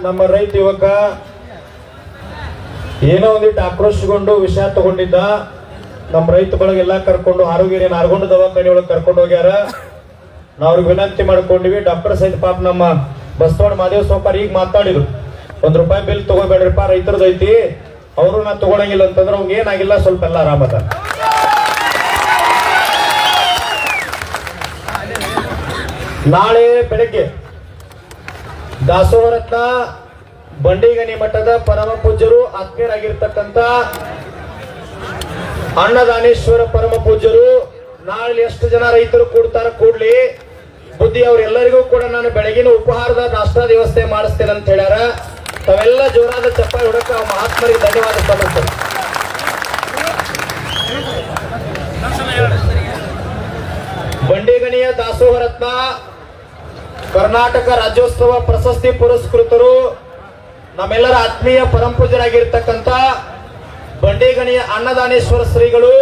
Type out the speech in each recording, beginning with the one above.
ನಮ್ಮ ರೈತ ಯುವಕ ಏನೋ ಒಂದಿಟ್ಟು ಆಕ್ರೋಶಗೊಂಡು ವಿಷಯ ತಗೊಂಡಿದ್ದ. ನಮ್ಮ ರೈತ ಬಳಗೆಲ್ಲ ಕರ್ಕೊಂಡು ಆರೋಗ್ಯ ನಾರ್ಗೊಂಡು ದವಾಖಾನೆ ಒಳಗೆ ಕರ್ಕೊಂಡು ಹೋಗ್ಯಾರ. ನಾವು ಅವ್ರಿಗೆ ವಿನಂತಿ ಮಾಡ್ಕೊಂಡಿವಿ. ಡಾಕ್ಟರ್ ಸಹಿತ ಪಾಪ ನಮ್ಮ ಬಸವಣ್ಣ ಮಾದೇವ್ ಸೋಪಾರ್ ಈಗ ಮಾತಾಡಿದ್ರು, ₹1 ಬಿಲ್ ತಗೋಬೇಡ್ರಿಪ್ಪ, ರೈತರದೈತಿ, ಅವರು ನಾ ತಗೊಳಂಗಿಲ್ಲ ಅಂತಂದ್ರೆ ಅವ್ಗೆ ಏನಾಗಿಲ್ಲ, ಸ್ವಲ್ಪ ಎಲ್ಲ ಆರಾಮದ. ನಾಳೆ ಬೆಳಗ್ಗೆ ದಾಸೋಹರತ್ನ ಬಂಡಿಗನಿ ಮಠದ ಪರಮ ಪೂಜ್ಯರು ಆತ್ಮೀಯರಾಗಿರ್ತಕ್ಕಂಥ ಅನ್ನದಾನೇಶ್ವರ ಪರಮ ಪೂಜ್ಯರು ನಾಳೆ ಎಷ್ಟು ಜನ ರೈತರು ಕೂಡ್ತಾರ ಕೂಡ್ಲಿ, ಬುದ್ಧಿ ಅವ್ರೆಲ್ಲರಿಗೂ ಕೂಡ ನಾನು ಬೆಳಗಿನ ಉಪಹಾರದ ನಾಷ್ಟಾ ವ್ಯವಸ್ಥೆ ಮಾಡಿಸ್ತೇನೆ ಅಂತ ಹೇಳ್ಯಾರ. ತಾವೆಲ್ಲ ಜೋರಾದ ಚಪ್ಪಾಳೆ ಹೊಡಕ ಮಹಾತ್ಮರಿಗೆ ಧನ್ಯವಾದ ಸಲ್ಲಿಸ್ತೇನೆ. ಬಂಡಿಗಣಿಯ ದಾಸೋಹರತ್ನ ಕರ್ನಾಟಕ ರಾಜ್ಯೋತ್ಸವ ಪ್ರಶಸ್ತಿ ಪುರಸ್ಕೃತರು ನಮ್ಮೆಲ್ಲರ ಆತ್ಮೀಯ ಪರಮಪೂಜ್ಯರಾಗಿರ್ತಕ್ಕಂಥ ಬಂಡಿಗಣಿಯ ಅನ್ನದಾನೇಶ್ವರ ಶ್ರೀಗಳು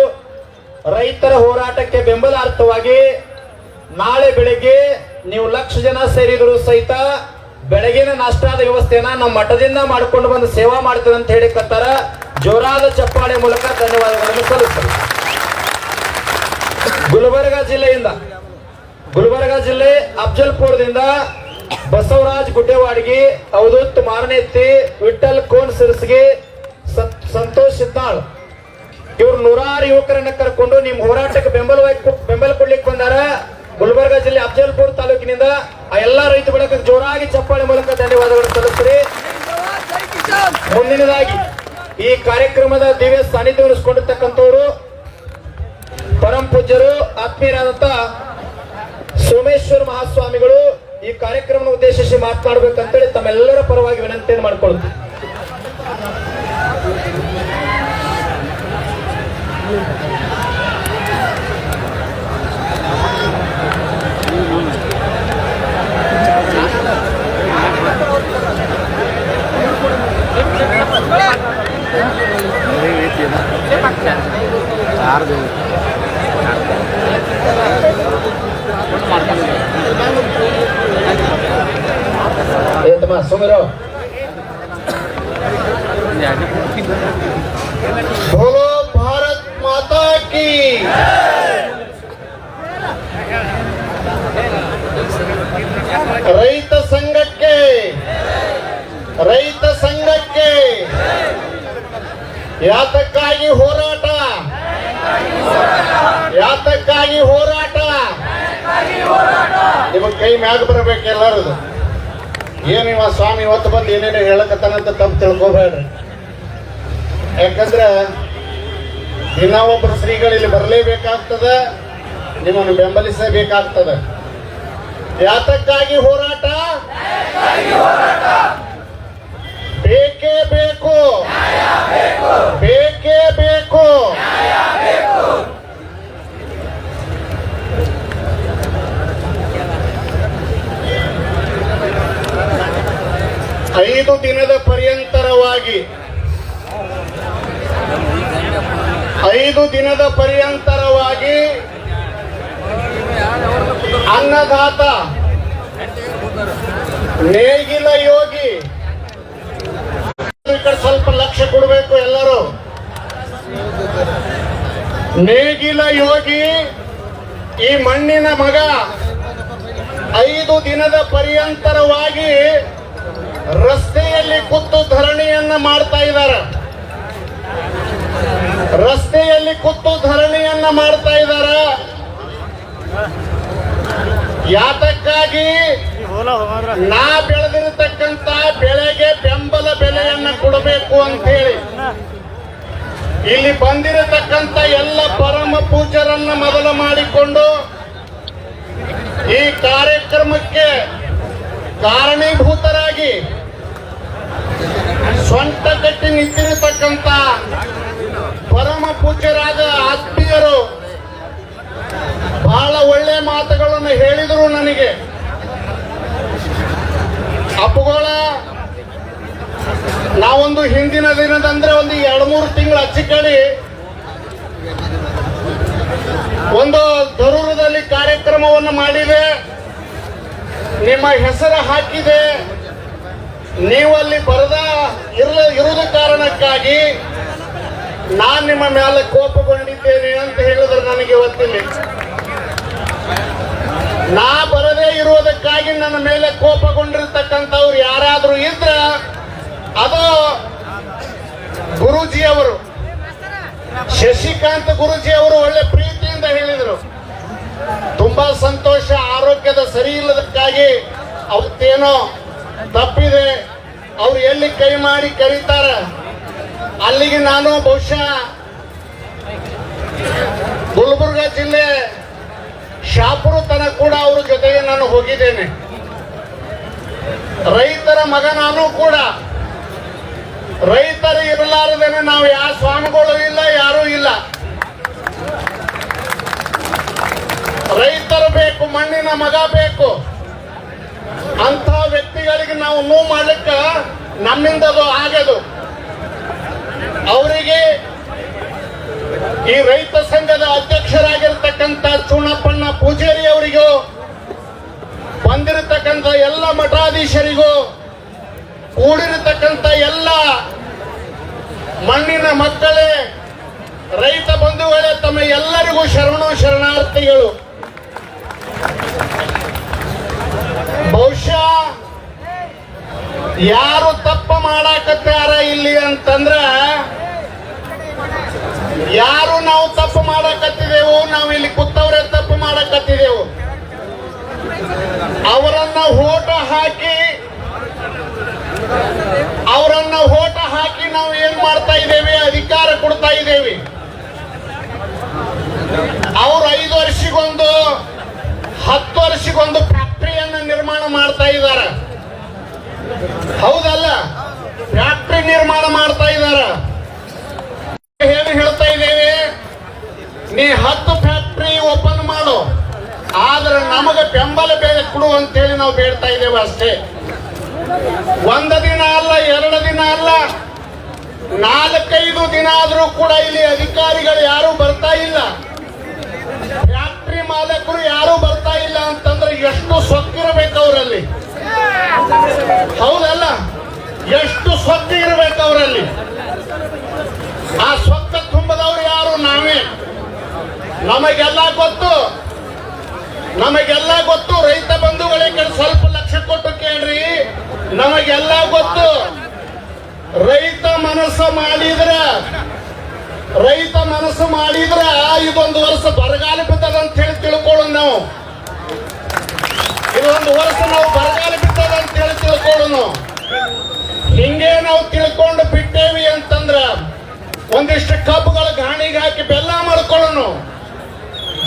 ರೈತರ ಹೋರಾಟಕ್ಕೆ ಬೆಂಬಲಾರ್ಥವಾಗಿ ನಾಳೆ ಬೆಳಿಗ್ಗೆ ನೀವು 1,00,000 ಜನ ಸೇರಿದ್ರು ಸಹಿತ ಬೆಳಗಿನ ನಾಷ್ಟಾದ ವ್ಯವಸ್ಥೆಯನ್ನ ನಮ್ಮ ಮಠದಿಂದ ಮಾಡಿಕೊಂಡು ಬಂದು ಸೇವಾ ಮಾಡ್ತೇವೆ ಅಂತ ಹೇಳಿಕತ್ತಾರ. ಜೋರಾದ ಚಪ್ಪಾಳೆ ಮೂಲಕ ಧನ್ಯವಾದಗಳನ್ನು ಸಲ್ಲಿಸ್ತಾರೆ. ಗುಲ್ಬರ್ಗಾ ಜಿಲ್ಲೆ ಅಫ್ಜಲ್ಪುರದಿಂದ ಬಸವರಾಜ್ ಗುಡ್ಡೆವಾಡಿಗೆ, ಅವಧೂತ್ ಮಾರನೆತ್ತಿ, ವಿಠಲ್ ಕೋನ್ ಸಿರ್ಸ್ಗೆ, ಸಂತೋಷ್ ಸಿದ್ದಾಳ್ ಇವ್ರು 100 ಯುವಕರನ್ನ ಕರ್ಕೊಂಡು ನಿಮ್ ಹೋರಾಟಕ್ಕೆ ಬೆಂಬಲ ಕೊಡ್ಲಿಕ್ಕೆ ಬಂದಾರ. ಗುಲ್ಬರ್ಗಾ ಜಿಲ್ಲೆ ಅಫ್ಜಲ್ಪುರ ತಾಲೂಕಿನಿಂದ ಆ ಎಲ್ಲಾ ರೈತ ಬಳಗಕ್ಕೆ ಜೋರಾಗಿ ಚಪ್ಪಾಳೆ ಮೂಲಕ ಧನ್ಯವಾದಗಳನ್ನು ಸಲ್ಲಿಸ್ತೀರಿ. ಮುಂದಿನದಾಗಿ ಈ ಕಾರ್ಯಕ್ರಮದ ದಿವ್ಯ ಸಾನ್ನಿಧ್ಯ ವಹಿಸಿಕೊಂಡಿರ್ತಕ್ಕಂಥವರು ಪರಮ ಪೂಜ್ಯರು ಆತ್ಮೀಯರಾದಂತ ಸೋಮೇಶ್ವರ ಮಹಾಸ್ವಾಮಿಗಳು ಈ ಕಾರ್ಯಕ್ರಮ ಉದ್ದೇಶಿಸಿ ಮಾತನಾಡಬೇಕಂತೇಳಿ ತಮ್ಮೆಲ್ಲರ ಪರವಾಗಿ ವಿನಂತಿಯನ್ನು ಮಾಡಿಕೊಳ್ಳುತ್ತೀವಿ. ಸುಮಿರೋ बोलो भारत माता की। ರೈತ ಸಂಘಕ್ಕೆ ಯಾತಕ್ಕಾಗಿ ಹೋರಾಟ ನಿಮಗೆ ಕೈ ಮ್ಯಾಗ ಬರಬೇಕು ಎಲ್ಲರದು. ಏನು ಇವ ಸ್ವಾಮಿ ಇವತ್ತು ಬಂದು ಏನೇನು ಹೇಳಕತ್ತಾನಂತ ತಪ್ಪು ತಿಳ್ಕೊಬೇಡ್ರಿ. ಯಾಕಂದ್ರೆ ಇನ್ನೊಬ್ಬರು ಶ್ರೀಗಳು ಇಲ್ಲಿ ಬರಲೇಬೇಕಾಗ್ತದ, ನಿಮ್ಮನ್ನು ಬೆಂಬಲಿಸಬೇಕಾಗ್ತದೆ. ಯಾತಕ್ಕಾಗಿ ಹೋರಾಟ? ಬೇಕೇ ಬೇಕು. 5 ದಿನದ ಪರ್ಯಂತರವಾಗಿ ಅನ್ನದಾತ ನೇಗಿಲ ಯೋಗಿ, ಸ್ವಲ್ಪ ಲಕ್ಷ್ಯ ಕೊಡಬೇಕು ಎಲ್ಲರೂ. ನೇಗಿಲ ಯೋಗಿ ಈ ಮಣ್ಣಿನ ಮಗ 5 ದಿನದ ಪರ್ಯಂತರವಾಗಿ ರಸ್ತೆಯಲ್ಲಿ ಕೂತು ಧರಣಿಯನ್ನ ಮಾಡ್ತಾ ಇದ್ದಾರೆ. ಯಾತಕ್ಕಾಗಿ? ನಾ ಬೆಳೆದಿರತಕ್ಕಂತ ಬೆಳೆಗೆ ಬೆಂಬಲ ಬೆಲೆಯನ್ನ ಕೊಡಬೇಕು ಅಂತ ಹೇಳಿ ಇಲ್ಲಿ ಬಂದಿರತಕ್ಕಂತ ಎಲ್ಲ ಪರಮ ಪೂಜ್ಯರನ್ನ ಮೊದಲು ಮಾಡಿಕೊಂಡು ಈ ಕಾರ್ಯಕ್ರಮಕ್ಕೆ ಕಾರಣೀಭೂತರಾಗಿ ಸ್ವಂತ ಕಟ್ಟಿ ನಿಂತಿರತಕ್ಕಂತ ಪರಮ ಪೂಜ್ಯರಾದ ಆತ್ಮೀಯರು ಬಹಳ ಒಳ್ಳೆ ಮಾತುಗಳನ್ನು ಹೇಳಿದರು. ನನಗೆ ಅಪ್ಪುಗಳ ನಾವೊಂದು ಹಿಂದಿನ ದಿನದಂದ್ರೆ ಒಂದು 2-3 ತಿಂಗಳು ಹಚ್ಚಿಕಳಿ ಒಂದು ದರೂರದಲ್ಲಿ ಕಾರ್ಯಕ್ರಮವನ್ನು ಮಾಡಿದೆ, ನಿಮ್ಮ ಹೆಸರು ಹಾಕಿದೆ. ನೀವಲ್ಲಿ ಇರುವುದ ಕಾರಣಕ್ಕಾಗಿ ನಾನು ನಿಮ್ಮ ಮೇಲೆ ಕೋಪಗೊಂಡಿದ್ದೇನೆ ಅಂತ ಹೇಳಿದ್ರೆ ನನಗೆ ಗೊತ್ತಿಲ್ಲ. ನಾ ಬರದೇ ಇರುವುದಕ್ಕಾಗಿ ನನ್ನ ಮೇಲೆ ಕೋಪಗೊಂಡಿರ್ತಕ್ಕಂಥವ್ರು ಯಾರಾದ್ರೂ ಇದ್ರ ಅದು ಗುರೂಜಿಯವರು, ಶಶಿಕಾಂತ್ ಗುರೂಜಿ ಅವರು ಒಳ್ಳೆ ಪ್ರೀತಿಯಿಂದ ಹೇಳಿದರು. ತುಂಬಾ ಸಂತೋಷ. ಆರೋಗ್ಯದ ಸರಿ ಇಲ್ಲದಕ್ಕಾಗಿ ಅವತ್ತೇನೋ ತಪ್ಪಿದೆ, ಅವ್ರು ಎಲ್ಲಿ ಕೈ ಮಾಡಿ ಕರೀತಾರ ಅಲ್ಲಿಗೆ ನಾನು ಬಹುಶಃ ಗುಲ್ಬರ್ಗ ಜಿಲ್ಲೆ ಶಾಪುರ ತನಕ ಕೂಡ ಅವ್ರ ಜೊತೆಗೆ ನಾನು ಹೋಗಿದ್ದೇನೆ. ರೈತರ ಮಗ ನಾನು ಕೂಡ. ರೈತರು ಇರಲಾರದೇನೆ ನಾವು ಯಾವ ಸ್ವಾಮಿಗಳು ಇಲ್ಲ, ಯಾರೂ ಇಲ್ಲ. ರೈತರು ಬೇಕು, ಮಣ್ಣಿನ ಮಗ ಬೇಕು. ಅಂತ ವ್ಯಕ್ತಿಗಳಿಗೆ ನಾವು ನೋವು ಮಾಡ್ಲಿಕ್ಕೆ ನಮ್ಮಿಂದ ಅದು ಆಗದು. ಅವರಿಗೆ ಈ ರೈತ ಸಂಘದ ಅಧ್ಯಕ್ಷರಾಗಿರ್ತಕ್ಕಂಥ ಚೂಣಪ್ಪಣ್ಣ ಪೂಜಾರಿ ಅವರಿಗೂ, ಬಂದಿರತಕ್ಕಂಥ ಎಲ್ಲ ಮಠಾಧೀಶರಿಗೂ, ಕೂಡಿರತಕ್ಕಂಥ ಎಲ್ಲ ಮಣ್ಣಿನ ಮಕ್ಕಳೇ, ರೈತ ಬಂಧುಗಳೇ, ತಮ್ಮ ಎಲ್ಲರಿಗೂ ಶರಣಾರ್ಥಿಗಳು. ಬಹುಶಃ ಯಾರು ತಪ್ಪು ಮಾಡಾಕತ್ತಾರ ಇಲ್ಲಿ ಅಂತಂದ್ರ, ಯಾರು ನಾವು ತಪ್ಪು ಮಾಡಕತ್ತಿದೆವು, ನಾವು ಇಲ್ಲಿ ಕೂತವ್ರೆ ತಪ್ಪು ಮಾಡಕತ್ತಿದೆವು. ಅವರನ್ನ ಓಟ ಹಾಕಿ ನಾವು ಏನ್ ಮಾಡ್ತಾ ಇದ್ದೇವೆ, ಅಧಿಕಾರ ಕೊಡ್ತಾ ಇದ್ದೇವೆ. ಅವ್ರು 5 ವರ್ಷಕ್ಕೊಂದು 10 ವರ್ಷಕ್ಕೊಂದು ಫ್ಯಾಕ್ಟರಿಯನ್ನ ನಿರ್ಮಾಣ ಮಾಡ್ತಾ ಇದ್ದಾರೆ. ಹೌದಲ್ಲ? ಫ್ಯಾಕ್ಟರಿ ನಿರ್ಮಾಣ ಮಾಡ್ತಾ ಇದ್ದಾರೆ. ಏನು ಹೇಳ್ತಾ ಇದ್ದೇವೆ, ನೀ 10 ಫ್ಯಾಕ್ಟರಿ ಓಪನ್ ಮಾಡು, ಆದ್ರೆ ನಮಗೆ ಬೆಂಬಲ ಬೆಲೆ ಕೊಡು ಅಂತೇಳಿ ನಾವು ಬೇಡ್ತಾ ಇದ್ದೇವೆ ಅಷ್ಟೇ. 1 ದಿನ ಅಲ್ಲ, 2 ದಿನ ಅಲ್ಲ, 4-5 ದಿನ ಆದ್ರೂ ಕೂಡ ಇಲ್ಲಿ ಅಧಿಕಾರಿಗಳು ಯಾರು ಬರ್ತಾ ಇಲ್ಲ, ಫ್ಯಾಕ್ಟರಿ ಮಾಲಕರು ಯಾರು ಬರ್ತಾ ಇಲ್ಲ ಅಂತಂದ್ರೆ ಎಷ್ಟು ಸೊಕ್ಕಿರಬೇಕು ಅವರಲ್ಲಿ. ಹೌದಲ್ಲ? ಎಷ್ಟು ಸೊಕ್ಕು ಇರಬೇಕು ಅವರಲ್ಲಿ. ಆ ಸೊಕ್ಕ ತುಂಬದವ್ರು ಯಾರು? ನಾವೇ. ನಮಗೆಲ್ಲ ಗೊತ್ತು. ರೈತ ಬಂಧುಗಳೇ ಸ್ವಲ್ಪ ಲಕ್ಷ ಕೊಟ್ಟು ಕೇಳ್ರಿ. ನಮಗೆಲ್ಲ ಗೊತ್ತು. ರೈತ ಮನಸ್ಸು ಮಾಡಿದ್ರ ಇದೊಂದು ವರ್ಷ ಬರಗಾಲ ಬಿದ್ದದ ಅಂತ ಹೇಳಿ ತಿಳ್ಕೊಳ್ಳೋಣ ನಾವು. ಇದೊಂದು ವರ್ಷ ನಾವು ಬರಗಾಲ ಬಿದ್ದದ ಅಂತ ಹೇಳಿ ತಿಳ್ಕೊಳ್ಳೋಣ. ಹಿಂಗೆ ನಾವು ತಿಳ್ಕೊಂಡು ಬಿಟ್ಟೇವಿ ಅಂತಂದ್ರ ಒಂದಿಷ್ಟು ಕಬ್ಬುಗಳ ಗಾಣಿಗೆ ಹಾಕಿ ಬೆಲ್ಲ ಮಾಡ್ಕೊಳ್ಳೋಣ.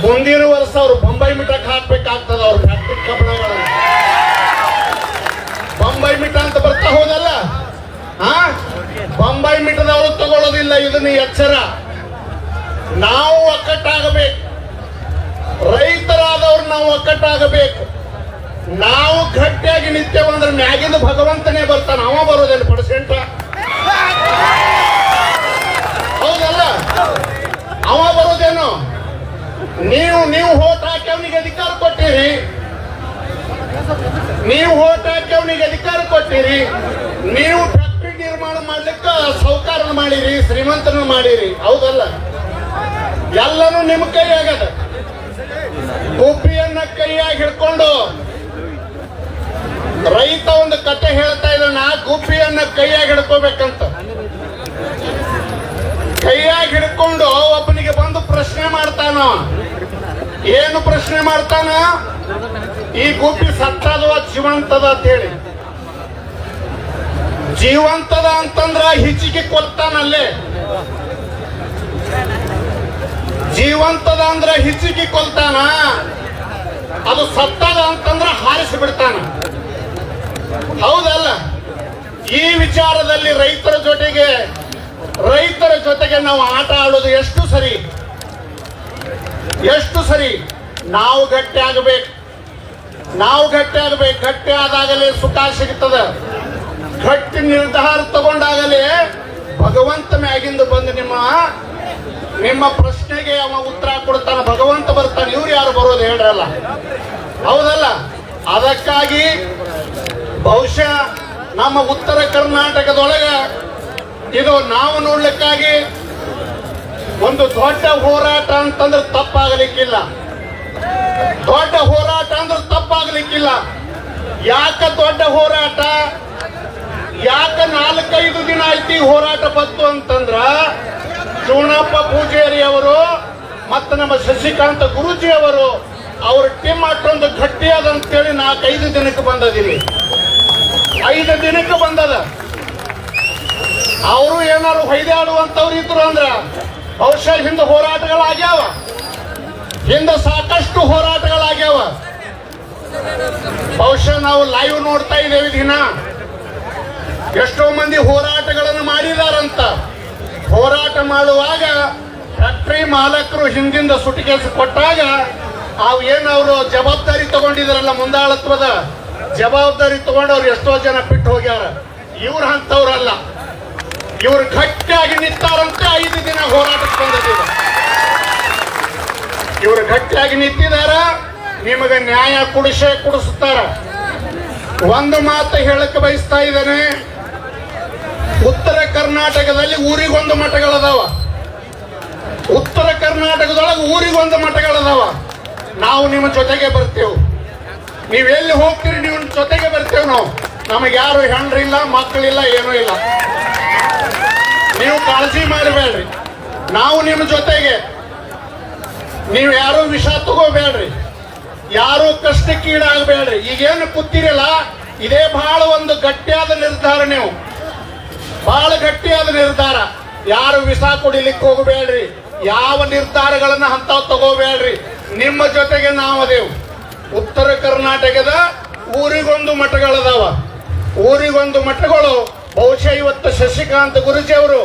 ಮುಂದಿನ ವರ್ಷ ಅವ್ರು ಬೊಂಬೈ ಮಿಠಕ್ಕೆ ಹಾಕ್ಬೇಕಾಗ್ತದ. ಅವ್ರ ಫ್ಯಾಕ್ಟ್ರಿ ಕಬ್ಬಣಗಳನ್ನು ಬೊಂಬೈ ಮಿಠ ಅಂತ ಬರ್ತಾ ಹೋದಲ್ಲ, ಬೊಂಬೈ ಮಿಠದವರು ತಗೊಳ್ಳೋದಿಲ್ಲ. ಇದನ್ನ ಎಚ್ಚರ. ನಾವು ಒಕ್ಕಟ್ಟಾಗಬೇಕು. ರೈತರಾದವ್ರು ನಾವು ಒಕ್ಕಟ್ಟಾಗಬೇಕು. ನಾವು ಗಟ್ಟಿಯಾಗಿ ನಿತ್ಯವ ಅಂದ್ರೆ ಮ್ಯಾಗಿಂದ ಭಗವಂತನೇ ಬರ್ತಾನ. ಅವ ಬರೋದಿಲ್ಲ ಪರ್ಸೆಂಟ್. ಹೌದಲ್ಲ? ಅವ ಬರೋದೇನು? ನೀವು ಹೋಟ್ ಹಾಕಿ ಅವನಿಗೆ ಅಧಿಕಾರ ಕೊಟ್ಟಿರಿ. ನೀವು ಫ್ಯಾಕ್ಟರಿ ನಿರ್ಮಾಣ ಮಾಡ್ಲಿಕ್ಕೆ ಸೌಕಾರನ ಮಾಡಿರಿ, ಶ್ರೀಮಂತನ ಮಾಡಿರಿ. ಹೌದಲ್ಲ? ಎಲ್ಲನೂ ನಿಮ್ಮ ಕೈ ಆಗದ. ಗುಬ್ಬಿಯನ್ನ ಕೈಯಾಗಿ ಹಿಡ್ಕೊಂಡು ರೈತ ಒಂದು ಕತೆ ಹೇಳ್ತಾ ಇದ್ದಾನ. ಗುಬ್ಬಿಯನ್ನ ಕೈಯಾಗಿ ಹಿಡ್ಕೋಬೇಕಂತ. ಕೈಯಾಗಿ ಹಿಡ್ಕೊಂಡು ಒಬ್ಬನಿಗೆ ಬಂದು ಪ್ರಶ್ನೆ ಮಾಡ್ತಾನ. ಏನು ಪ್ರಶ್ನೆ ಮಾಡ್ತಾನ? ಈ ಗುಬ್ಬಿ ಸತ್ತದವ ಜೀವಂತದ ಅಂತ ಹೇಳಿ. ಜೀವಂತದ ಅಂತಂದ್ರ ಹಿಚಿಗೆ ಕೊಲ್ತಾನಲ್ಲೇ. ಜೀವಂತದ ಅಂದ್ರ ಹಿಚಿಗೆ ಕೊಲ್ತಾನ. ಅದು ಸತ್ತದ ಅಂತಂದ್ರ ಹಾರಿಸಿ ಬಿಡ್ತಾನ. ಹೌದಲ್ಲ? ಈ ವಿಚಾರದಲ್ಲಿ ರೈತರ ಜೊತೆಗೆ ನಾವು ಆಟ ಆಡೋದು ಎಷ್ಟು ಸರಿ? ನಾವು ಗಟ್ಟಿ ಆಗಬೇಕು. ಗಟ್ಟಿ ಆದಾಗಲೇ ಸುಖ ಸಿಗ್ತದ. ಗಟ್ಟಿ ನಿರ್ಧಾರ ತಗೊಂಡಾಗಲೇ ಭಗವಂತ ಮ್ಯಾಗಿಂದ ಬಂದು ನಿಮ್ಮ ಪ್ರಶ್ನೆಗೆ ಅವ ಉತ್ತರ ಕೊಡ್ತಾನ. ಭಗವಂತ ಬರ್ತಾನೆ. ಇವ್ರು ಯಾರು ಬರೋದು ಹೇಳ್ರಲ್ಲ? ಹೌದಲ್ಲ? ಅದಕ್ಕಾಗಿ ಬಹುಶಃ ನಮ್ಮ ಉತ್ತರ ಕರ್ನಾಟಕದೊಳಗ ಇದು ನಾವು ನೋಡ್ಲಿಕ್ಕಾಗಿ ಒಂದು ದೊಡ್ಡ ಹೋರಾಟ ಅಂತಂದ್ರೆ ತಪ್ಪಾಗಲಿಕ್ಕಿಲ್ಲ. ದೊಡ್ಡ ಹೋರಾಟ ಅಂದ್ರೆ ತಪ್ಪಾಗಲಿಕ್ಕಿಲ್ಲ. ಯಾಕ ದೊಡ್ಡ ಹೋರಾಟ? ಯಾಕ 4-5 ದಿನ ಆಯ್ತು ಈ ಹೋರಾಟ ಬಂತು ಅಂತಂದ್ರ ಚೂಣಪ್ಪ ಪೂಜಾರಿ ಅವರು ಮತ್ತು ನಮ್ಮ ಶಶಿಕಾಂತ ಗುರೂಜಿ ಅವರು ಅವ್ರ ಟೀಮ್ ಅಷ್ಟೊಂದು ಗಟ್ಟಿಯಾದಂತೇಳಿ 4-5 ದಿನಕ್ಕೆ ಬಂದದಿಲ್ಲಿ. 5 ದಿನಕ್ಕೆ ಬಂದದ. ಅವರು ಏನಾದ್ರು ಹೊಯ್ದಾಡುವಂತವ್ರು ಇದ್ರು ಅಂದ್ರ ಬಹುಶಃ ಹಿಂದೆ ಹೋರಾಟಗಳಾಗ್ಯಾವ, ಹಿಂದೆ ಸಾಕಷ್ಟು ಹೋರಾಟಗಳಾಗ್ಯಾವ. ಬಹುಶಃ ನಾವು ಲೈವ್ ನೋಡ್ತಾ ಇದ್ದೇವೆ ದಿನ. ಎಷ್ಟೋ ಮಂದಿ ಹೋರಾಟಗಳನ್ನು ಮಾಡಿದಾರಂತ. ಹೋರಾಟ ಮಾಡುವಾಗ ಫ್ಯಾಕ್ಟರಿ ಮಾಲಕರು ಹಿಂದಿಂದ ಸುಟಿಕೆಲ್ಸ ಕೊಟ್ಟಾಗ ಅವು ಏನವರು ಜವಾಬ್ದಾರಿ ತಗೊಂಡಿದಾರಲ್ಲ, ಮುಂದಾಳತ್ವದ ಜವಾಬ್ದಾರಿ ತಗೊಂಡು ಅವ್ರು ಎಷ್ಟೋ ಜನ ಬಿಟ್ಟು ಹೋಗ್ಯಾರ. ಇವ್ರು ಅಂತವ್ರಲ್ಲ, ಇವ್ರು ಗಟ್ಟಿಯಾಗಿ ನಿಂತಾರಂತೆ. 5 ದಿನ ಹೋರಾಟಕ್ಕೆ ಬಂದಿದ್ದಾರೆ. ಇವರು ಗಟ್ಟಿಯಾಗಿ ನಿಂತಿದಾರ. ನಿಮಗೆ ನ್ಯಾಯ ಕುಡಿಸ್ತಾರ. ಒಂದು ಮಾತು ಹೇಳಕ್ಕೆ ಬಯಸ್ತಾ ಇದ್ದೇನೆ, ಉತ್ತರ ಕರ್ನಾಟಕದಲ್ಲಿ ಊರಿಗೊಂದು ಮಠಗಳದಾವ. ಉತ್ತರ ಕರ್ನಾಟಕದೊಳಗೆ ಊರಿಗೊಂದು ಮಠಗಳದಾವ. ನಾವು ನಿಮ್ಮ ಜೊತೆಗೆ ಬರ್ತೇವೆ. ನೀವೆಲ್ಲಿ ಹೋಗ್ತೀರಿ ನಿಮ್ಮ ಜೊತೆಗೆ ಬರ್ತೇವೆ ನಾವು. ನಮಗೆ ಯಾರು ಹೆಣ್ರಿಲ್ಲ, ಮಕ್ಕಳಿಲ್ಲ, ಏನೂ ಇಲ್ಲ. ನೀವು ಕಾಳಜಿ ಮಾಡಬೇಡ್ರಿ, ನಾವು ನಿಮ್ಮ ಜೊತೆಗೆ. ನೀವು ಯಾರು ವಿಷ ತಗೋಬೇಡ್ರಿ, ಯಾರು ಕಷ್ಟಕ್ಕೀಡಾಗಬೇಡ್ರಿ. ಈಗೇನು ಕೂತಿರಲ್ಲ, ಇದೇ ಬಹಳ ಒಂದು ಗಟ್ಟಿಯಾದ ನಿರ್ಧಾರ. ನೀವು ಬಹಳ ಗಟ್ಟಿಯಾದ ನಿರ್ಧಾರ. ಯಾರು ವಿಷ ಕುಡಿಲಿಕ್ಕೆ ಹೋಗಬೇಡ್ರಿ, ಯಾವ ನಿರ್ಧಾರಗಳನ್ನ ಅಂತಾವ್ ತಗೋಬೇಡ್ರಿ. ನಿಮ್ಮ ಜೊತೆಗೆ ನಾವು ಅದೇವು. ಉತ್ತರ ಕರ್ನಾಟಕದ ಊರಿಗೊಂದು ಮಠಗಳದಾವ. ಊರಿಗೊಂದು ಮಠಗಳು ಬಹುಶಃ ಇವತ್ತು ಶಶಿಕಾಂತ್ ಗುರೂಜಿ ಅವರು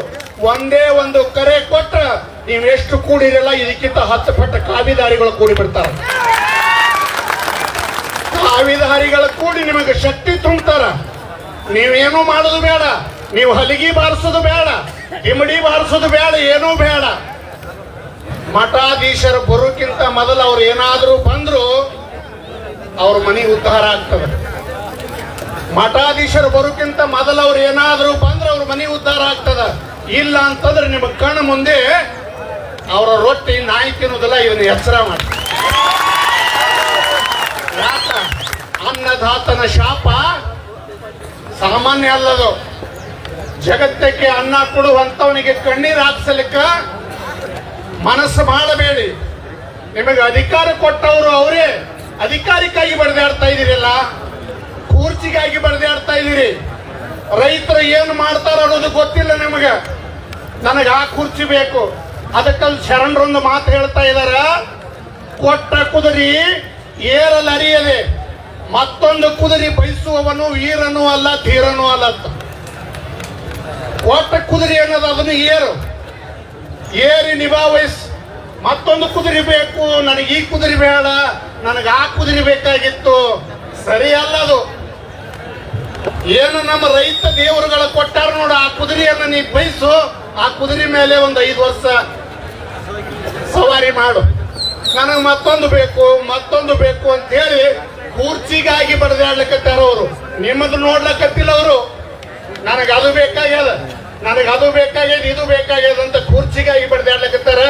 ಒಂದೇ ಒಂದು ಕರೆ ಕೊಟ್ಟ ನೀವು ಎಷ್ಟು ಕೂಡಿರಲ್ಲ, ಇದಕ್ಕಿಂತ 10 ಪಟ್ಟ ಕಾವಿದಾರಿಗಳು ಕೂಡಿ ಬಿಡ್ತಾರ. ಕಾವಿದಾರಿಗಳು ಕೂಡಿ ನಿಮಗೆ ಶಕ್ತಿ ತುಂಬ್ತಾರ. ನೀವೇನು ಮಾಡೋದು ಬೇಡ, ನೀವು ಹಲಿಗಿ ಬಾರಿಸೋದು ಬೇಡ, ಇಮಡಿ ಬಾರಿಸೋದು ಬೇಡ, ಏನೂ ಬೇಡ. ಮಠಾಧೀಶರು ಬರೋಕ್ಕಿಂತ ಮೊದಲು ಅವ್ರು ಏನಾದರೂ ಬಂದ್ರು ಅವ್ರ ಮನೆ ಉದ್ಧಾರ ಆಗ್ತದೆ. ಮಠಾಧೀಶರು ಬರೋಕ್ಕಿಂತ ಮೊದಲು ಅವ್ರು ಏನಾದರೂ ಬಂದ್ರೆ ಅವ್ರ ಮನೆ ಉದ್ಧಾರ ಆಗ್ತದ. ಇಲ್ಲ ಅಂತಂದ್ರೆ ನಿಮ್ಮ ಕಣ್ಣು ಮುಂದೆ ಅವರ ರೊಟ್ಟಿ ನಾಯಿ ತಿನ್ನೋದಿಲ್ಲ. ಇದನ್ನ ಎಚ್ಚರ ಮಾಡಿ. ಯಾಕ? ಅನ್ನದಾತನ ಶಾಪ ಸಾಮಾನ್ಯ ಅಲ್ಲದು. ಜಗತ್ತಕ್ಕೆ ಅನ್ನ ಕೊಡುವಂತವನಿಗೆ ಕಣ್ಣೀರು ಹಾಕ್ಸಲಿಕ್ಕ ಮನಸ್ಸು ಮಾಡಬೇಡಿ. ನಿಮಗೆ ಅಧಿಕಾರ ಕೊಟ್ಟವರು ಅವರೇ. ಅಧಿಕಾರಕ್ಕಾಗಿ ಬಡ್ದಾಡ್ತಾ ಇದ್ದೀರಲ್ಲ, ಕೂರ್ಚಿಗಾಗಿ ಬಡ್ದಾಡ್ತಾ ಇದ್ದೀರಿ. ರೈತರು ಏನು ಮಾಡ್ತಾರ ಅನ್ನೋದು ಗೊತ್ತಿಲ್ಲ ನಿಮಗೆ. ನನಗೆ ಆ ಕುರ್ಚಿ ಬೇಕು. ಅದಕ್ಕಲ್ಲಿ ಶರಣರೊಂದು ಮಾತು ಹೇಳ್ತಾ ಇದಾರ, ಕೊಟ್ಟ ಕುದುರಿ ಏರಲು ಅರಿಯದೆ ಮತ್ತೊಂದು ಕುದುರೆ ಬಯಸುವವನು ವೀರನೂ ಅಲ್ಲ, ಧೀರನೂ ಅಲ್ಲ ಅಂತ. ಕೊಟ್ಟ ಕುದುರೆ ಅನ್ನೋದು ಅದನ್ನು ಏರಿ ನಿಭಾಯಿಸ್. ಮತ್ತೊಂದು ಕುದುರೆ ಬೇಕು, ನನಗೆ ಈ ಕುದುರೆ ಬೇಡ, ನನಗೆ ಆ ಕುದುರೆ ಬೇಕಾಗಿತ್ತು, ಸರಿ ಅಲ್ಲ ಅದು. ಏನು ನಮ್ಮ ರೈತ ದೇವರುಗಳ ಕೊಟ್ಟಾರ ನೋಡು, ಆ ಕುದುರೆಯನ್ನು ನೀ ಬಯಸು. ಆ ಕುದುರೆ ಮೇಲೆ ಒಂದು 5 ವರ್ಷ ಸವಾರಿ ಮಾಡು. ನನಗೆ ಮತ್ತೊಂದು ಬೇಕು ಅಂತ ಹೇಳಿ ಕೂರ್ಚಿಗಾಗಿ ಬಡ್ದಾಡ್ಲಿಕ್ಕತ್ತಾರ ಅವರು. ನಿಮ್ಮದು ನೋಡ್ಲಕ್ಕತ್ತಿಲ್ಲ ಅವರು. ನನಗೆ ಅದು ಬೇಕಾಗ್ಯದ, ಇದು ಬೇಕಾಗ್ಯದ ಅಂತ ಕೂರ್ಚಿಗಾಗಿ ಬಡ್ದಾಡ್ಲಿಕ್ಕತ್ತಾರ.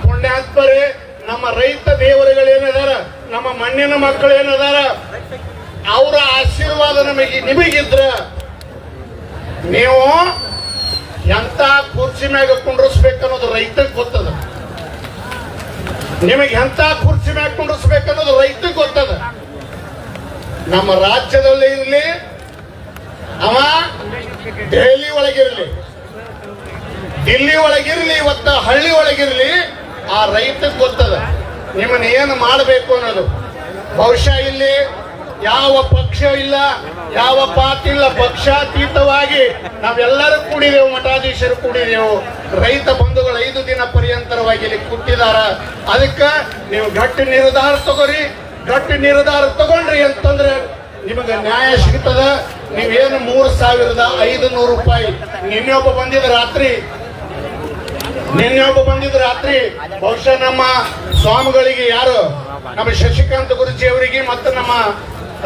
ಪುಣ್ಯಾತ್ಮರೇ, ನಮ್ಮ ರೈತ ದೇವರುಗಳೇನದಾರ, ನಮ್ಮ ಮಣ್ಣಿನ ಮಕ್ಕಳು ಏನದಾರ, ಅವರ ಆಶೀರ್ವಾದ ನಿಮಗಿದ್ರ ನೀವು ಎಂತ ಕುರ್ಚಿ ಮ್ಯಾಗ ಕುಂಡ್ರಿಸ್ಬೇಕನ್ನೋದು ರೈತಕ್ಕೆ ಗೊತ್ತದ. ನಿಮಗೆ ಎಂತ ಕುರ್ಚಿ ಮ್ಯಾಗ ಕುಂಡ್ರಿಸ್ಬೇಕನ್ನೋದು ರೈತಕ್ಕೆ ಗೊತ್ತದ. ನಮ್ಮ ರಾಜ್ಯದಲ್ಲಿ ಇರಲಿ, ಅವ ದೆಹಲಿ ಒಳಗಿರಲಿ, ದಿಲ್ಲಿ ಒಳಗಿರ್ಲಿ, ಇವತ್ತ ಹಳ್ಳಿ ಒಳಗಿರ್ಲಿ, ಆ ರೈತಕ್ಕೆ ಗೊತ್ತದ ನಿಮ್ಮನ್ನ ಏನು ಮಾಡಬೇಕು ಅನ್ನೋದು. ಬಹುಶಃ ಇಲ್ಲಿ ಯಾವ ಪಕ್ಷ ಇಲ್ಲ, ಯಾವ ಪಾರ್ಟಿ ಇಲ್ಲ, ಪಕ್ಷಾತೀತವಾಗಿ ನಾವೆಲ್ಲರೂ ಕೂಡಿದೆವು, ಮಠಾಧೀಶರು ಕೂಡಿದೆವು. ರೈತ ಬಂಧುಗಳು 5 ದಿನ ಪರ್ಯಂತರವಾಗಿ ಇಲ್ಲಿ ಕೂತಿದಾರ. ಅದಕ್ಕೆ ನೀವು ಗಟ್ಟಿ ನಿರ್ಧಾರ ತಗೋರಿ. ಗಟ್ಟಿ ನಿರ್ಧಾರ ತಗೊಂಡ್ರಿ ಅಂತಂದ್ರೆ ನಿಮಗೆ ನ್ಯಾಯ ಸಿಗ್ತದ. ನೀವೇನು 3,500 ರೂಪಾಯಿ ನಿನ್ನೆ ಒಬ್ಬ ಬಂದಿದ್ದ ರಾತ್ರಿ ಬಹುಶಃ ನಮ್ಮ ಸ್ವಾಮಿಗಳಿಗೆ, ಯಾರು ನಮ್ಮ ಶಶಿಕಾಂತ್ ಗುರೂಜಿ ಅವರಿಗೆ ಮತ್ತು ನಮ್ಮ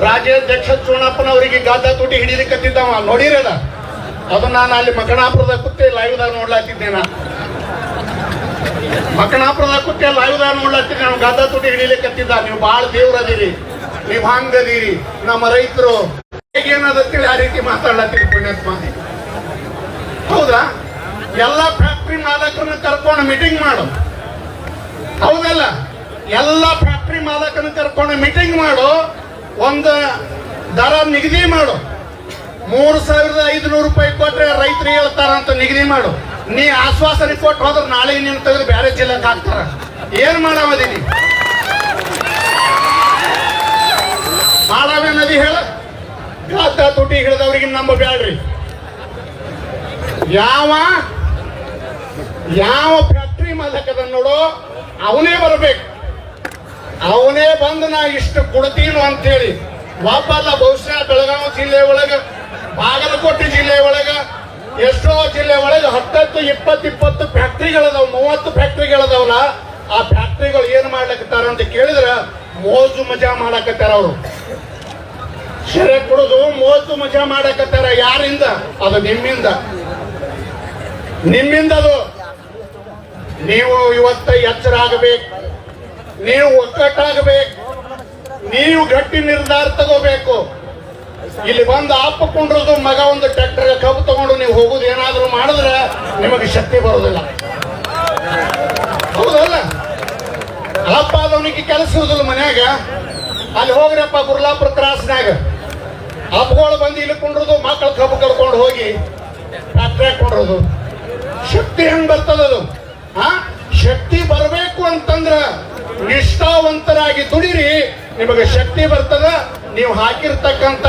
ರಾಜ್ಯಾಧ್ಯಕ್ಷ ಚೂಣಪ್ಪನವರಿಗೆ ಗಾದ ತುಟಿ ಹಿಡಿಲಿಕ್ಕತ್ತಿದ್ದವ ನೋಡಿರಲ್ಲ, ಅದು ನಾನು ಅಲ್ಲಿ ಮಕಣಾಪುರದ ಕುತ್ತೆ ಲೈವ್ದಾಗ ನೋಡ್ಲಾತಿದ್ದೆ. ಮಕಣಾಪುರದ ಕುತ್ತೆ ಲೈವ್ದಾಗ ನೋಡ್ಲಾತಿದ್ದೆ. ನಾವು ಗಾದ ತುಟಿ ಹಿಡಿಲಿಕ್ಕತ್ತಿದ್ದ. ನೀವು ಬಾಳ ದೇವ್ರದಿರಿ, ನೀವು ಹಂಗದಿರಿ, ನಮ್ಮ ರೈತರು ಹೇಗೇನದತ್ತೇಳಿ ಆ ರೀತಿ ಮಾತಾಡ್ಲತ್ತೀರಿ ಪುಣ್ಯಾತ್ಮ. ಹೌದಾ? ಎಲ್ಲ ಫ್ಯಾಕ್ಟ್ರಿ ಮಾಲಕರನ್ನ ಕರ್ಕೊಂಡು ಮೀಟಿಂಗ್ ಮಾಡು. ಹೌದಲ್ಲ? ಎಲ್ಲ ಫ್ಯಾಕ್ಟ್ರಿ ಮಾಲಕರನ್ನ ಕರ್ಕೊಂಡು ಮೀಟಿಂಗ್ ಮಾಡು. ಒಂದು ದರ ನಿಗದಿ ಮಾಡು. 3,500 ರೂಪಾಯಿ ಕೊಟ್ರೆ ರೈತರು ಹೇಳ್ತಾರ ಅಂತ ನಿಗದಿ ಮಾಡು. ನೀ ಆಶ್ವಾಸನೆ ಕೊಟ್ಟು ಹೋದ್ರೆ ನಾಳೆ ನೀನು ತೆಗೆದು ಬೇರೆ ಜಿಲ್ಲೆಗೆ ಹಾಕ್ತಾರ. ಏನ್ ಮಾಡಾವದೀನಿ? ಮಾಡಾವೆ ನದಿ ಹೇಳ. ಗಾದ ತುಟಿ ಹಿಡಿದವ್ರಿಗೆ ನಮ್ಮ ಬ್ಯಾಡ್ರಿ. ಯಾವ ಫ್ಯಾಕ್ಟ್ರಿ ಮಾಲಕದ ನೋಡು, ಅವನೇ ಬರಬೇಕು. ಅವನೇ ಬಂದು ನಾ ಇಷ್ಟು ಕೊಡ್ತೀನು ಅಂತೇಳಿ ಒಬ್ಬಲ್ಲ. ಬಹುಶಃ ಬೆಳಗಾವಿ ಜಿಲ್ಲೆ ಒಳಗ, ಬಾಗಲಕೋಟೆ ಜಿಲ್ಲೆ ಒಳಗ, ಎಷ್ಟೋ ಜಿಲ್ಲೆ ಒಳಗ 10, 20 ಫ್ಯಾಕ್ಟ್ರಿಗಳದಾವ, 30 ಫ್ಯಾಕ್ಟ್ರಿಗಳದಾವಲ್ಲ. ಆ ಫ್ಯಾಕ್ಟ್ರಿಗಳು ಏನ್ ಮಾಡ್ಲಕತ್ತಾರ ಅಂತ ಕೇಳಿದ್ರ ಮೋಜು ಮಜಾ ಮಾಡಕತ್ತಾರ. ಅವರು ಶರೆ ಕುಡಿದು ಮೋಜು ಮಜಾ ಮಾಡಕತ್ತಾರ. ಯಾರಿಂದ? ಅದು ನಿಮ್ಮಿಂದ ಅದು. ನೀವು ಇವತ್ತ ಎಚ್ಚರ ಆಗಬೇಕು, ನೀವು ಒಕ್ಕಟ್ಟಾಗಬೇಕು, ನೀವು ಗಟ್ಟಿ ನಿರ್ಧಾರ ತಗೋಬೇಕು. ಇಲ್ಲಿ ಬಂದು ಆಪಕೊಂಡ್ರದು ಮಗ ಒಂದು ಟ್ರ್ಯಾಕ್ಟರ್ ಕಬ್ಬು ತಗೊಂಡು ನೀವು ಹೋಗುದು ಏನಾದ್ರು ಮಾಡಿದ್ರೆ ನಿಮಗೆ ಶಕ್ತಿ ಬರೋದಿಲ್ಲ. ಹೌದಲ್ಲ? ಅಪ್ಪ ಅದವನಿಗೆ ಕೆಲಸ ಇರುದಿಲ್ಲ ಮನ್ಯಾಗ. ಅಲ್ಲಿ ಹೋಗ್ರಪ್ಪ ಗುರ್ಲಾಪುರ ಕ್ರಾಸ್ನಾಗ ಹಬ್ಬಗಳು ಬಂದು ಇಲ್ಲಿ ಕೊಂಡ್ರದು, ಮಕ್ಕಳು ಕಬ್ಬು ಕರ್ಕೊಂಡು ಹೋಗಿ ಫ್ಯಾಕ್ಟ್ರಿ ಹಾಕೊಂಡ್ರದು. ಶಕ್ತಿ ಹೆಂಗ್ ಬರ್ತದದು? ಶಕ್ತಿ ಬರಬೇಕು ಅಂತಂದ್ರ ನಿಷ್ಠಾವಂತರಾಗಿ ದುಡಿರಿ, ನಿಮಗೆ ಶಕ್ತಿ ಬರ್ತದ. ನೀವು ಹಾಕಿರ್ತಕ್ಕಂತ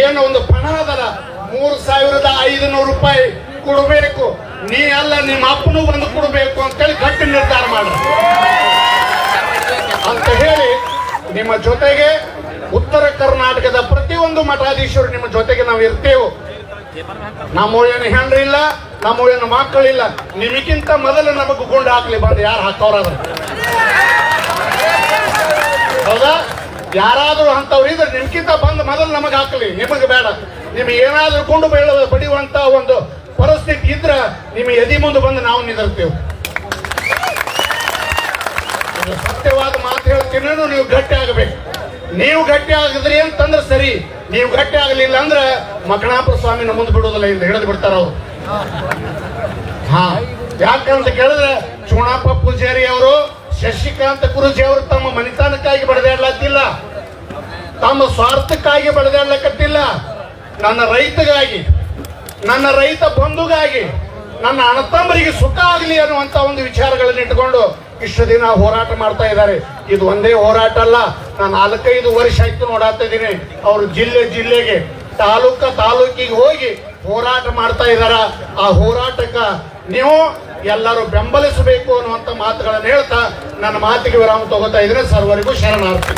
ಏನೋ ಒಂದು ಪಣ ಅದಲ್ಲ, 3,500 ರೂಪಾಯಿ ಕೊಡಬೇಕು. ನೀ ಅಲ್ಲ, ನಿಮ್ಮ ಅಪ್ಪನೂ ಬಂದು ಕೊಡಬೇಕು ಅಂತೇಳಿ ಗಟ್ಟಿ ನಿರ್ಧಾರ ಮಾಡಿ ಅಂತ ಹೇಳಿ ನಿಮ್ಮ ಜೊತೆಗೆ ಉತ್ತರ ಕರ್ನಾಟಕದ ಪ್ರತಿಯೊಂದು ಮಠಾಧೀಶರು ನಿಮ್ಮ ಜೊತೆಗೆ ನಾವು ಇರ್ತೇವೆ. ನಮ್ಮ ಏನು ಹೆಣ್ರಿಲ್ಲ, ನಮ್ಮ ಏನು ಮಕ್ಕಳಿಲ್ಲ. ನಿಮಗಿಂತ ಮೊದಲು ನಮಗೆ ಗುಂಡು ಹಾಕ್ಲಿ ಬಂದು ಯಾರು ಹಾಕೋರಾದ್ರ. ಹೌದಾ? ಯಾರಾದ್ರೂ ಅಂತವ್ರು ಇದ್ರೆ ನಿಮ್ಗಿಂತ ಬಂದು ಮೊದಲು ನಮಗೆ ಹಾಕಲಿ, ನಿಮಗೆ ಬೇಡ. ನಿಮಗೆ ಏನಾದ್ರೂ ಗುಂಡು ಬಡಿಯುವಂತ ಒಂದು ಪರಿಸ್ಥಿತಿ ಇದ್ರ ನಿಮಗೆ ಎದಿ ಮುಂದೆ ಬಂದು ನಾವು ನಿಂದಿರ್ತೇವೆ. ಸತ್ಯವಾದ ಮಾತು ಹೇಳ್ತೀನಿ, ನೀವು ಗಟ್ಟಿ ಆಗಬೇಕು. ನೀವು ಗಟ್ಟಿ ಆಗಿದ್ರಿ ಅಂತಂದ್ರೆ ಸರಿ. ನೀವು ಗಟ್ಟಿ ಆಗಲಿಲ್ಲ ಅಂದ್ರೆ ಮಕಣಾಪುರ ಸ್ವಾಮಿನ ಮುಂದೆ ಬಿಡೋದಿಲ್ಲ, ಇಲ್ಲಿ ಹಿಡಿದು ಬಿಡ್ತಾರ ಅವರು. ಯಾಕಂತ ಕೇಳಿದ್ರೆ ಚೂಣಪ್ಪ ಪೂಜಾರಿ ಅವರು, ಶಶಿಕಾಂತ ಗುರೂಜಿ ಅವರು ತಮ್ಮ ಮನಿತನಕ್ಕಾಗಿ ಬಡದಾಡ್ಲತ್ತಿಲ್ಲ, ತಮ್ಮ ಸ್ವಾರ್ಥಕ್ಕಾಗಿ ಬಡದಾಡ್ಲಕತ್ತಿಲ್ಲ. ನನ್ನ ರೈತಗಾಗಿ, ನನ್ನ ರೈತ ಬಂಧುಗಾಗಿ, ನನ್ನ ಅಣ್ಣತಮ್ಮರಿಗೆ ಸುಖ ಆಗಲಿ ಅನ್ನುವಂತ ಒಂದು ವಿಚಾರಗಳನ್ನು ಇಟ್ಕೊಂಡು ಇಷ್ಟು ದಿನ ಹೋರಾಟ ಮಾಡ್ತಾ ಇದ್ದಾರೆ. ಇದು ಒಂದೇ ಹೋರಾಟ ಅಲ್ಲ, ನಾನು 4-5 ವರ್ಷ ಆಯ್ತು ನೋಡಾತಾ ಇದ್ದೀನಿ. ಅವರು ಜಿಲ್ಲೆಗೆ, ತಾಲೂಕಿಗೆ ಹೋಗಿ ಹೋರಾಟ ಮಾಡ್ತಾ ಇದ್ದಾರ. ಆ ಹೋರಾಟಕ್ಕ ನೀವು ಎಲ್ಲರೂ ಬೆಂಬಲಿಸಬೇಕು ಅನ್ನುವಂತ ಮಾತುಗಳನ್ನು ಹೇಳ್ತಾ ನನ್ನ ಮಾತಿಗೆ ವಿರಾಮ ತಗೋತಾ ಇದ್ರೆ ಸರ್ವರಿಗೂ ಶರಣಾರ್ಥಿ.